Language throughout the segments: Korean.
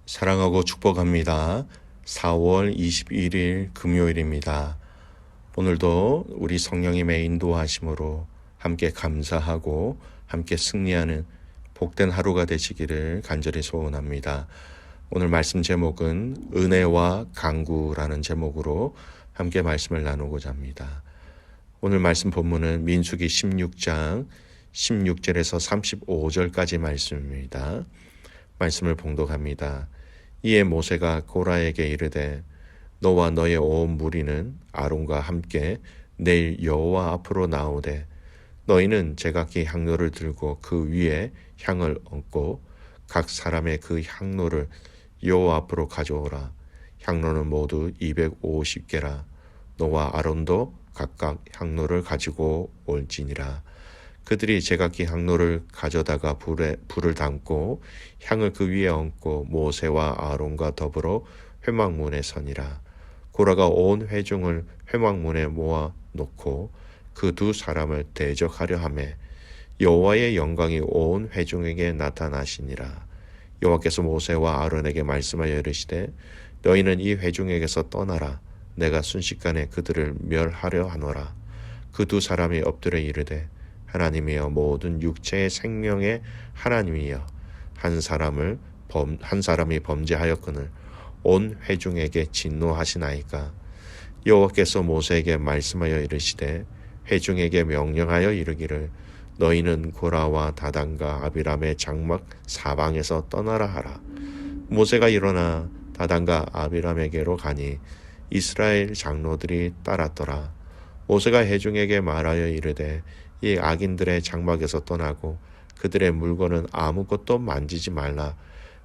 사랑하고 축복합니다. 4월 21일 금요일입니다. 오늘도 우리 성령님의 인도하심으로 함께 감사하고 함께 승리하는 복된 하루가 되시기를 간절히 소원합니다. 오늘 말씀 제목은 은혜와 강구라는 제목으로 함께 말씀을 나누고자 합니다. 오늘 말씀 본문은 민수기 16장 16절에서 35절까지 말씀입니다. 말씀을 봉독합니다. 이에 모세가 고라에게 이르되 너와 너의 온 무리는 아론과 함께 내일 여호와 앞으로 나오되 너희는 제각기 향로를 들고 그 위에 향을 얹고 각 사람의 그 향로를 여호와 앞으로 가져오라. 향로는 모두 250개라. 너와 아론도 각각 향로를 가지고 올지니라. 그들이 제각기 향로를 가져다가 불을 담고 향을 그 위에 얹고 모세와 아론과 더불어 회막문에 서니라. 고라가 온 회중을 회막문에 모아 놓고 그 두 사람을 대적하려 하매 여호와의 영광이 온 회중에게 나타나시니라. 여호와께서 모세와 아론에게 말씀하여 이르시되 너희는 이 회중에게서 떠나라. 내가 순식간에 그들을 멸하려 하노라. 그 두 사람이 엎드려 이르되 하나님이여 모든 육체의 생명의 하나님이여 한 사람이 범죄하였거늘 온 회중에게 진노하시나이까. 여호와께서 모세에게 말씀하여 이르시되 회중에게 명령하여 이르기를 너희는 고라와 다단과 아비람의 장막 사방에서 떠나라 하라. 모세가 일어나 다단과 아비람에게로 가니 이스라엘 장로들이 따랐더라. 모세가 회중에게 말하여 이르되 이 악인들의 장막에서 떠나고 그들의 물건은 아무것도 만지지 말라.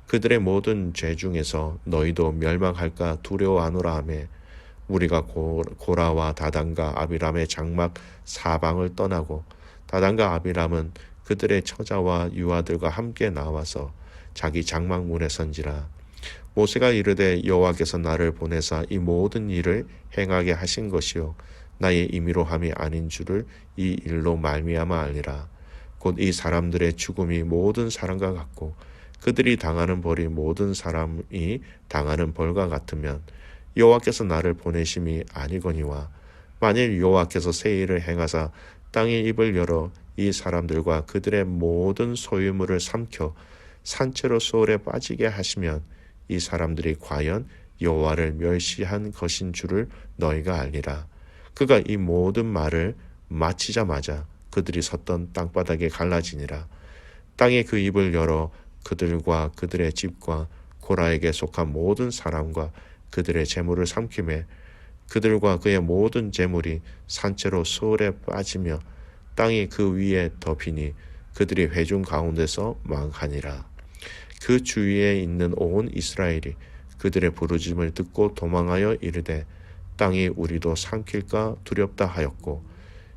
그들의 모든 죄 중에서 너희도 멸망할까 두려워하노라 하매 우리가 고라와 다단과 아비람의 장막 사방을 떠나고 다단과 아비람은 그들의 처자와 유아들과 함께 나와서 자기 장막 문에 선지라. 모세가 이르되 여호와께서 나를 보내사 이 모든 일을 행하게 하신 것이요 나의 임의로 함이 아닌 줄을 이 일로 말미암아 알리라. 곧 이 사람들의 죽음이 모든 사람과 같고 그들이 당하는 벌이 모든 사람이 당하는 벌과 같으면 여호와께서 나를 보내심이 아니거니와 만일 여호와께서 새 일을 행하사 땅의 입을 열어 이 사람들과 그들의 모든 소유물을 삼켜 산채로 수월에 빠지게 하시면 이 사람들이 과연 여호와를 멸시한 것인 줄을 너희가 알리라. 그가 이 모든 말을 마치자마자 그들이 섰던 땅바닥에 갈라지니라. 땅이 그 입을 열어 그들과 그들의 집과 고라에게 속한 모든 사람과 그들의 재물을 삼키매 그들과 그의 모든 재물이 산채로 수월에 빠지며 땅이 그 위에 덮이니 그들이 회중 가운데서 망하니라. 그 주위에 있는 온 이스라엘이 그들의 부르짖음을 듣고 도망하여 이르되 땅이 우리도 삼킬까 두렵다 하였고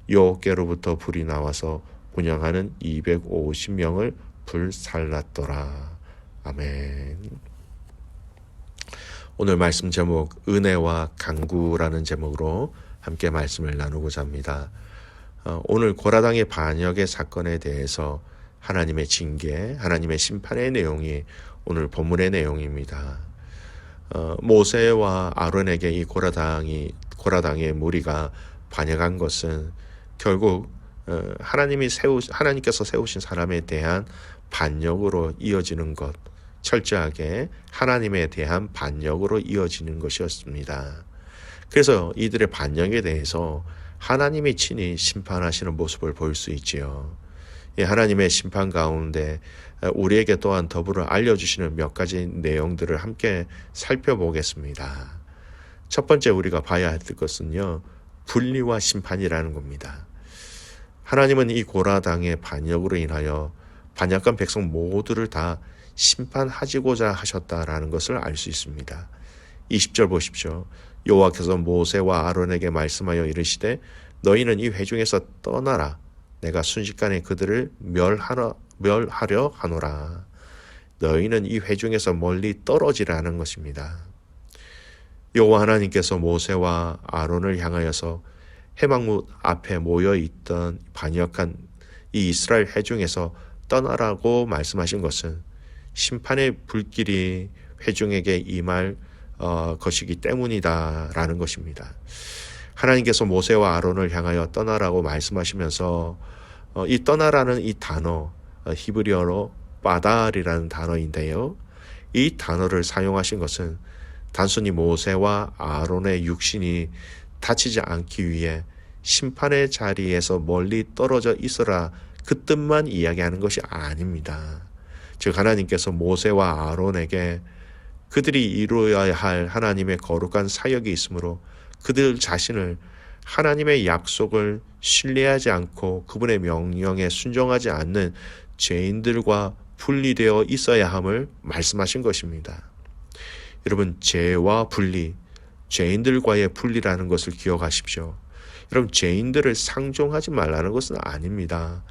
여호와께로부터 불이 나와서 분향하는 250명을 불살랐더라. 아멘. 오늘 말씀 제목 은혜와 강구라는 제목으로 함께 말씀을 나누고자 합니다. 오늘 고라당의 반역의 사건에 대해서 하나님의 징계, 하나님의 심판의 내용이 오늘 본문의 내용입니다. 모세와 아론에게 이 고라당의 무리가 반역한 것은 결국 하나님께서 세우신 사람에 대한 반역으로 이어지는 것, 철저하게 하나님에 대한 반역으로 이어지는 것이었습니다. 그래서 이들의 반역에 대해서 하나님이 친히 심판하시는 모습을 볼 수 있지요. 하나님의 심판 가운데 우리에게 또한 더불어 알려주시는 몇 가지 내용들을 함께 살펴보겠습니다. 첫 번째 우리가 봐야 할 것은요, 분리와 심판이라는 겁니다. 하나님은 이 고라당의 반역으로 인하여 반역한 백성 모두를 다 심판하시고자 하셨다라는 것을 알 수 있습니다. 20절 보십시오. 여호와께서 모세와 아론에게 말씀하여 이르시되 너희는 이 회중에서 떠나라. 내가 순식간에 그들을 멸하려 하노라. 너희는 이 회중에서 멀리 떨어지라는 것입니다. 여호와 하나님께서 모세와 아론을 향하여서 해막문 앞에 모여있던 반역한 이 이스라엘 회중에서 떠나라고 말씀하신 것은 심판의 불길이 회중에게 임할 것이기 때문이다라는 것입니다. 하나님께서 모세와 아론을 향하여 떠나라고 말씀하시면서 이 떠나라는 이 단어, 히브리어로 바달이라는 단어인데요. 이 단어를 사용하신 것은 단순히 모세와 아론의 육신이 다치지 않기 위해 심판의 자리에서 멀리 떨어져 있어라 그 뜻만 이야기하는 것이 아닙니다. 즉 하나님께서 모세와 아론에게 그들이 이루어야 할 하나님의 거룩한 사역이 있으므로 그들 자신을 하나님의 약속을 신뢰하지 않고 그분의 명령에 순종하지 않는 죄인들과 분리되어 있어야 함을 말씀하신 것입니다. 여러분, 죄와 분리, 죄인들과의 분리라는 것을 기억하십시오. 여러분, 죄인들을 상종하지 말라는 것은 아닙니다.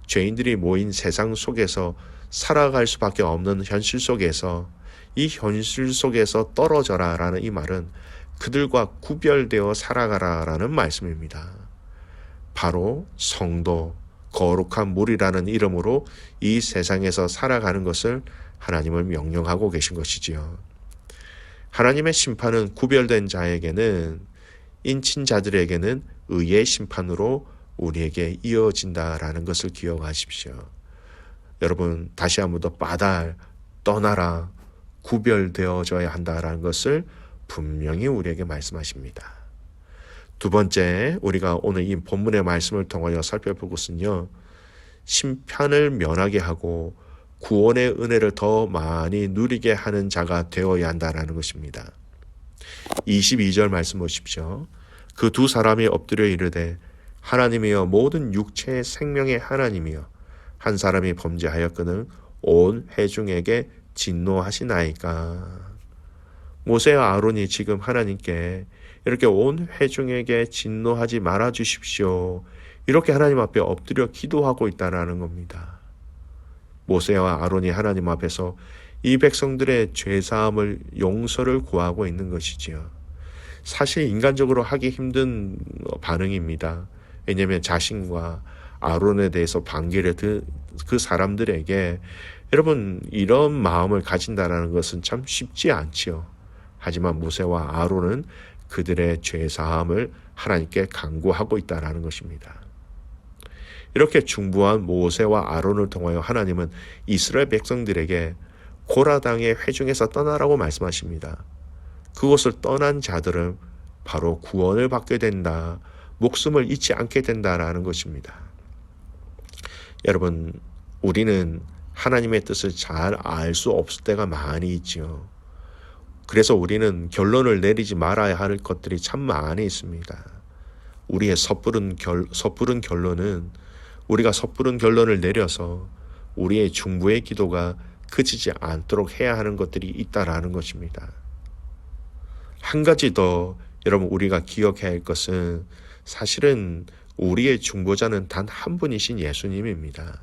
죄인들이 모인 세상 속에서 살아갈 수밖에 없는 현실 속에서 이 현실 속에서 떨어져라 라는 이 말은 그들과 구별되어 살아가라 라는 말씀입니다. 바로 성도, 거룩한 물이라는 이름으로 이 세상에서 살아가는 것을 하나님을 명령하고 계신 것이지요. 하나님의 심판은 구별된 자에게는, 인친자들에게는 의의 심판으로 우리에게 이어진다라는 것을 기억하십시오. 여러분, 다시 한 번 더 바달, 떠나라, 구별되어져야 한다라는 것을 분명히 우리에게 말씀하십니다. 두 번째, 우리가 오늘 이 본문의 말씀을 통하여 살펴볼 것은요, 심판을 면하게 하고 구원의 은혜를 더 많이 누리게 하는 자가 되어야 한다는 것입니다. 22절 말씀 보십시오. 그 두 사람이 엎드려 이르되 하나님이여 모든 육체의 생명의 하나님이여 한 사람이 범죄하였거늘 온 회중에게 진노하시나이까. 모세와 아론이 지금 하나님께 이렇게 온 회중에게 진노하지 말아 주십시오, 이렇게 하나님 앞에 엎드려 기도하고 있다는 겁니다. 모세와 아론이 하나님 앞에서 이 백성들의 죄사함을, 용서를 구하고 있는 것이지요. 사실 인간적으로 하기 힘든 반응입니다. 왜냐하면 자신과 아론에 대해서 반기를 그 사람들에게 여러분 이런 마음을 가진다는 것은 참 쉽지 않지요. 하지만 모세와 아론은 그들의 죄사함을 하나님께 간구하고 있다는 것입니다. 이렇게 중보한 모세와 아론을 통하여 하나님은 이스라엘 백성들에게 고라 땅의 회중에서 떠나라고 말씀하십니다. 그곳을 떠난 자들은 바로 구원을 받게 된다, 목숨을 잃지 않게 된다라는 것입니다. 여러분, 우리는 하나님의 뜻을 잘 알 수 없을 때가 많이 있지요. 그래서 우리는 결론을 내리지 말아야 할 것들이 참 많이 있습니다. 우리의 섣부른 결론은 우리가 섣부른 결론을 내려서 우리의 중보의 기도가 그치지 않도록 해야 하는 것들이 있다라는 것입니다. 한 가지 더 여러분 우리가 기억해야 할 것은 사실은 우리의 중보자는 단 한 분이신 예수님입니다.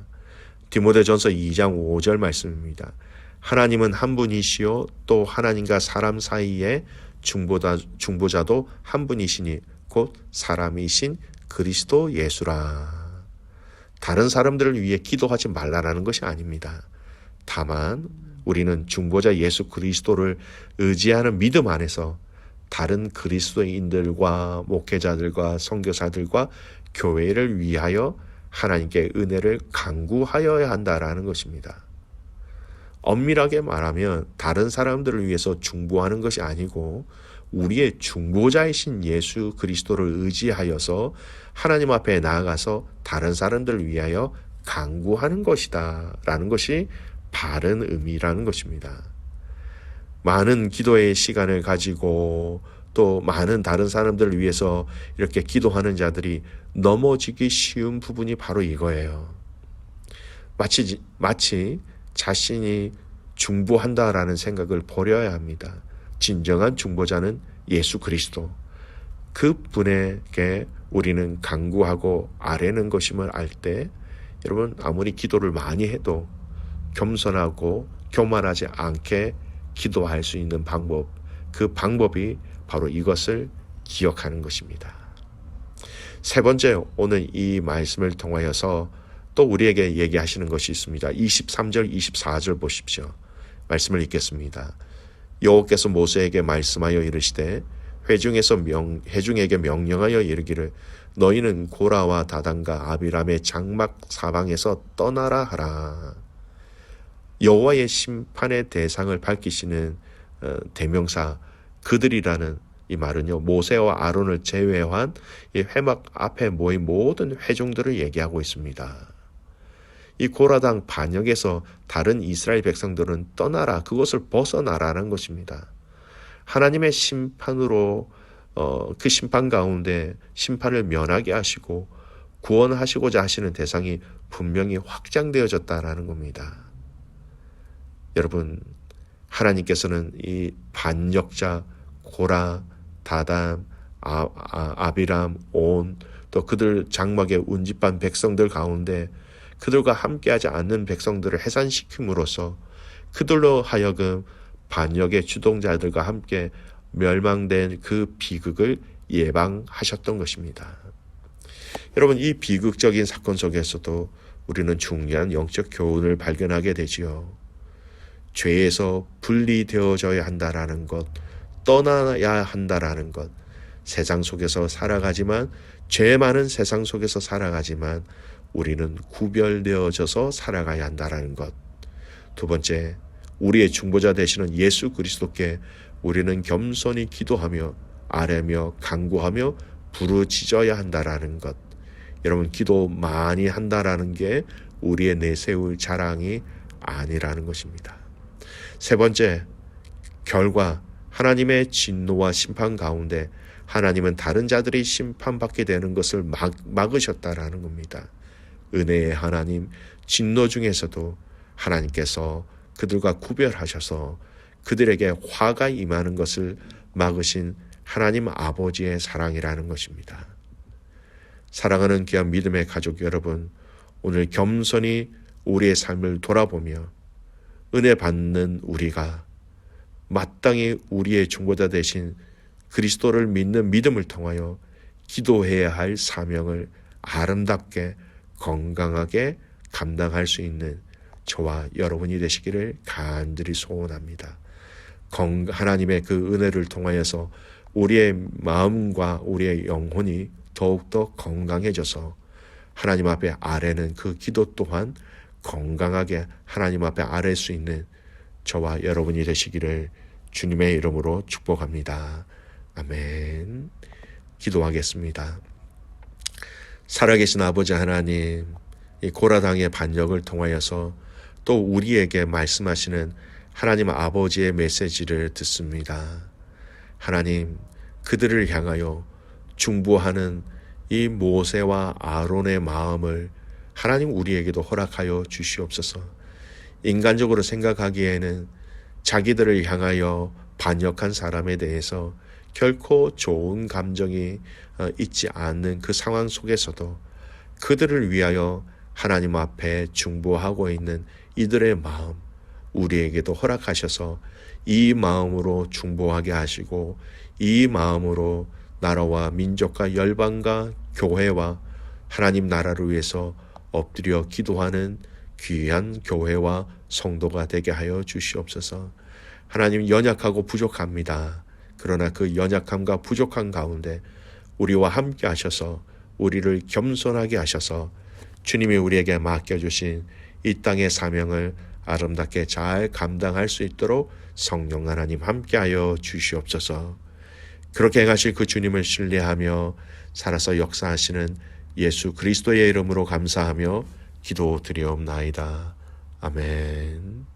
디모데전서 2장 5절 말씀입니다. 하나님은 한 분이시요 또 하나님과 사람 사이에 중보자도 한 분이시니 곧 사람이신 그리스도 예수라. 다른 사람들을 위해 기도하지 말라라는 것이 아닙니다. 다만 우리는 중보자 예수 그리스도를 의지하는 믿음 안에서 다른 그리스도인들과 목회자들과 선교사들과 교회를 위하여 하나님께 은혜를 간구하여야 한다라는 것입니다. 엄밀하게 말하면 다른 사람들을 위해서 중보하는 것이 아니고 우리의 중보자이신 예수 그리스도를 의지하여서 하나님 앞에 나아가서 다른 사람들을 위하여 간구하는 것이다 라는 것이 바른 의미라는 것입니다. 많은 기도의 시간을 가지고 또 많은 다른 사람들을 위해서 이렇게 기도하는 자들이 넘어지기 쉬운 부분이 바로 이거예요. 마치 자신이 중보한다라는 생각을 버려야 합니다. 진정한 중보자는 예수 그리스도, 그 분에게 우리는 간구하고 아뢰는 것임을 알 때 여러분 아무리 기도를 많이 해도 겸손하고 교만하지 않게 기도할 수 있는 방법, 그 방법이 바로 이것을 기억하는 것입니다. 세 번째, 오늘 이 말씀을 통하여서 또 우리에게 얘기하시는 것이 있습니다. 23절, 24절 보십시오. 말씀을 읽겠습니다. 여호와께서 모세에게 말씀하여 이르시되 회중에게 명령하여 이르기를 너희는 고라와 다단과 아비람의 장막 사방에서 떠나라 하라. 여호와의 심판의 대상을 밝히시는 대명사 그들이라는 이 말은요, 모세와 아론을 제외한 이 회막 앞에 모인 모든 회중들을 얘기하고 있습니다. 이 고라당 반역에서 다른 이스라엘 백성들은 떠나라, 그것을 벗어나라는 것입니다. 하나님의 심판으로 그 심판 가운데 심판을 면하게 하시고 구원하시고자 하시는 대상이 분명히 확장되어졌다라는 겁니다. 여러분, 하나님께서는 이 반역자 고라, 다단, 아비람, 온, 또 그들 장막의 운집한 백성들 가운데 그들과 함께하지 않는 백성들을 해산시킴으로써 그들로 하여금 반역의 주동자들과 함께 멸망된 그 비극을 예방하셨던 것입니다. 여러분, 이 비극적인 사건 속에서도 우리는 중요한 영적 교훈을 발견하게 되지요. 죄에서 분리되어져야 한다라는 것, 떠나야 한다라는 것, 세상 속에서 살아가지만, 죄 많은 세상 속에서 살아가지만 우리는 구별되어져서 살아가야 한다라는 것. 두 번째, 우리의 중보자 되시는 예수 그리스도께 우리는 겸손히 기도하며 아뢰며 간구하며 부르짖어야 한다라는 것. 여러분, 기도 많이 한다라는 게 우리의 내세울 자랑이 아니라는 것입니다. 세 번째, 결과 하나님의 진노와 심판 가운데 하나님은 다른 자들이 심판받게 되는 것을 막으셨다라는 겁니다. 은혜의 하나님, 진노 중에서도 하나님께서 그들과 구별하셔서 그들에게 화가 임하는 것을 막으신 하나님 아버지의 사랑이라는 것입니다. 사랑하는 귀한 믿음의 가족 여러분, 오늘 겸손히 우리의 삶을 돌아보며 은혜 받는 우리가 마땅히 우리의 중보자 되신 그리스도를 믿는 믿음을 통하여 기도해야 할 사명을 아름답게 건강하게 감당할 수 있는 저와 여러분이 되시기를 간절히 소원합니다. 하나님의 그 은혜를 통하여서 우리의 마음과 우리의 영혼이 더욱더 건강해져서 하나님 앞에 아뢰는 그 기도 또한 건강하게 하나님 앞에 아뢰 수 있는 저와 여러분이 되시기를 주님의 이름으로 축복합니다. 아멘. 기도하겠습니다. 살아계신 아버지 하나님, 이 고라당의 반역을 통하여서 또 우리에게 말씀하시는 하나님 아버지의 메시지를 듣습니다. 하나님, 그들을 향하여 중보하는 이 모세와 아론의 마음을 하나님 우리에게도 허락하여 주시옵소서. 인간적으로 생각하기에는 자기들을 향하여 반역한 사람에 대해서 결코 좋은 감정이 있지 않는 그 상황 속에서도 그들을 위하여 하나님 앞에 중보하고 있는 이들의 마음, 우리에게도 허락하셔서 이 마음으로 중보하게 하시고 이 마음으로 나라와 민족과 열방과 교회와 하나님 나라를 위해서 엎드려 기도하는 귀한 교회와 성도가 되게 하여 주시옵소서. 하나님, 연약하고 부족합니다. 그러나 그 연약함과 부족한 가운데 우리와 함께 하셔서 우리를 겸손하게 하셔서 주님이 우리에게 맡겨주신 이 땅의 사명을 아름답게 잘 감당할 수 있도록 성령 하나님 함께하여 주시옵소서. 그렇게 행하실 그 주님을 신뢰하며 살아서 역사하시는 예수 그리스도의 이름으로 감사하며 기도드리옵나이다. 아멘.